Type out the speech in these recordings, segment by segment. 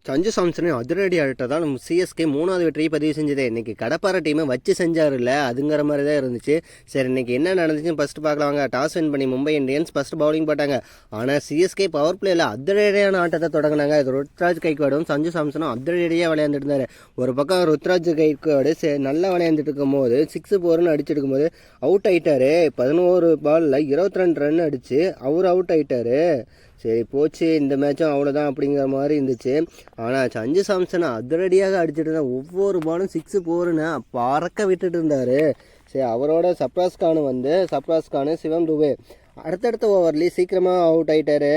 சஞ்சு சாம்சன் அதிரடி ஆட்டத்தால் நம்ம சிஎஸ்கே 3வது வெற்றியை பதிவு செஞ்சது. இன்றைக்கி கடப்பார டீமை வச்சு செஞ்சார்ல, அதுங்கிற மாதிரி தான் இருந்துச்சு. சரி, இன்றைக்கி என்ன நடந்துச்சுன்னு ஃபஸ்ட்டு பார்க்கலாங்க. டாஸ் வின் பண்ணி மும்பை இந்தியன்ஸ் ஃபஸ்ட்டு பவுலிங் போட்டாங்க. ஆனால் சிஎஸ்கே பவர் பிளேயில் அதிரடியான ஆட்டத்தை தொடங்கினாங்க. இது ருத்ராஜ் கைக்வாடும் சஞ்சு சாம்சனும் அதிரடியாக விளையாண்டுட்டு இருந்தார். ஒரு பக்கம் ருத்ராஜ் கைக்வாடு நல்லா விளையாண்டுட்டு இருக்கும் போது 6-4 அடிச்சுட்டு போது அவுட் ஆகிட்டார். 11 பாலில் 22 ரன் அடித்து அவர் அவுட் ஆகிட்டார். சரி போச்சு, இந்த மேட்சும் அவ்வளோதான் அப்படிங்கிற மாதிரி இருந்துச்சு. ஆனால் சஞ்சு சாம்சன் அதிரடியாக அடிச்சுட்டு இருந்தார். ஒவ்வொரு பாலும் 6-4ன்னு பறக்க விட்டுட்டு இருந்தார். சரி, அவரோட சப்ராஸ் கானு சிவம் துபே அடுத்தடுத்த ஓவர்லேயே சீக்கிரமாக அவுட் ஆகிட்டாரு.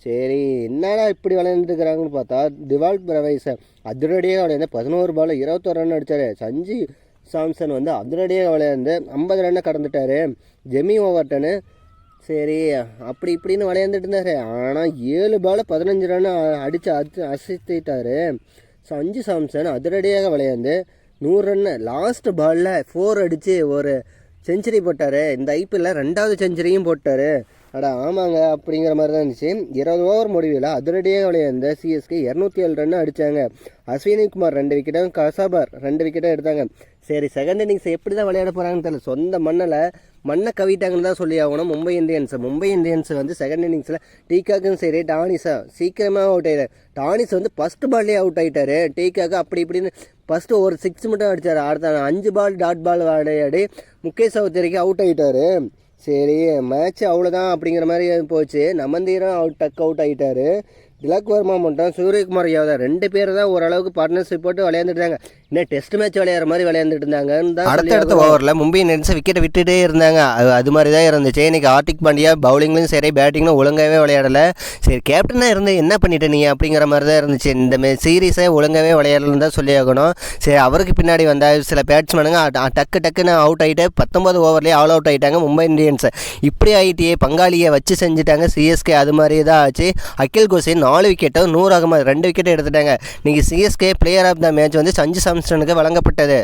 சரி, என்னடா இப்படி விளையாண்டுருக்கிறாங்கன்னு பார்த்தா டிவால்ட் பிரவைஸ் அதிரடியாக விளையாண்டு 11 பால் 21 ரன் அடித்தார். சஞ்சு சாம்சன் அதிரடியாக விளையாண்டு 50 ரன்னை கடந்துட்டார். ஜெமி ஓவர்டனு சரி அப்படி இப்படின்னு விளையாண்டுட்டு இருந்தார். ஆனால் 7 பால் 15 ரன் அடித்து அசைத்திட்டார். சஞ்சு சாம்சன் அதிரடியாக விளையாண்டு 100 ரன்னு லாஸ்ட் பாலில் 4 அடித்து ஒரு செஞ்சுரி போட்டார். இந்த ஐபிஎல்லில் 2வது செஞ்சுரியும் போட்டார். ஆமாங்க அப்படிங்கிற மாதிரி தான் இருந்துச்சு. 20 ஓவர் முடிவில் அதிரடியாக விளையாண்ட சிஎஸ்கே 207 ரன் அடித்தாங்க. அஸ்வினி குமார் 2 விக்கெட்டும் கசாபார் 2 விக்கெட்டும் எடுத்தாங்க. சரி, செகண்ட் இன்னிங்ஸ் எப்படி தான் விளையாட போகிறாங்கன்னு தெரியல. சொந்த மண்ணை கவிட்டாங்கன்னு தான் சொல்லி ஆகணும். மும்பை இந்தியன்ஸ் செகண்ட் இன்னிங்ஸில் டீகாக்கும் சரி டானிஸா சீக்கிரமாக அவுட் ஆகிட்டார். டானிஸ் ஃபஸ்ட்டு பால்லேயே அவுட் ஆகிட்டார். டீகாக்கு அப்படி இப்படின்னு ஃபஸ்ட்டு ஒரு 6 மட்டும் அடித்தார். அடுத்த 5 பால் டாட் பால் விளையாடி முகேஷ் சௌத்ரிக்கு அவுட் ஆகிட்டார். சரி, மேட்ச் அவ்வளோதான் அப்படிங்கிற மாதிரி போச்சு. நமந்தீரம் டக் அவுட் ஆகிட்டார். திலக் வர்மா மட்டும் சூரியகுமார் யாதவ் 2 பேர் தான் ஓரளவுக்கு பார்ட்னர்ஷிப் போட்டு விளையாண்டுட்டாங்க. இன்னும் டெஸ்ட் மேட்ச் விளையாடுற மாதிரி விளையாண்டுட்டு இருந்தாங்க. அடுத்தடுத்த ஓவரில் மும்பை இந்தியன்ஸ் விக்கெட்டை விட்டுட்டே இருந்தாங்க. அது மாதிரி தான் இருந்துச்சு. இன்றைக்கி ஹார்திக் பாண்டியா பவுலிங்லையும் சரி பேட்டிங்லும் ஒழுங்காகவே விளையாடலை. சரி, கேப்டனாக இருந்து என்ன பண்ணிட்டு நீ அப்படிங்கிற மாதிரி தான் இருந்துச்சு. இந்த சீரீஸை ஒழுங்காகவே விளையாடலன்னு தான் சொல்லி ஆகணும். சரி, அவருக்கு பின்னாடி சில பேட்ஸ்மேனுங்க டக்குன்னு அவுட் ஆகிட்டு 19 ஓவர்லேயே ஆல் அவுட் ஆகிட்டாங்க மும்பை இந்தியன்ஸ். இப்படி ஆகிட்டே பங்காளியை வச்சு செஞ்சுட்டாங்க சிஎஸ்கே. அது மாதிரி தான் ஆச்சு. அகில் கோஷின் 4 விக்கெட்டும் 100 அகமது 2 விக்கெட் எடுத்துட்டாங்க. இன்றைக்கி CSK player of the match Sanju சாம்சனுக்கு வழங்கப்பட்டது.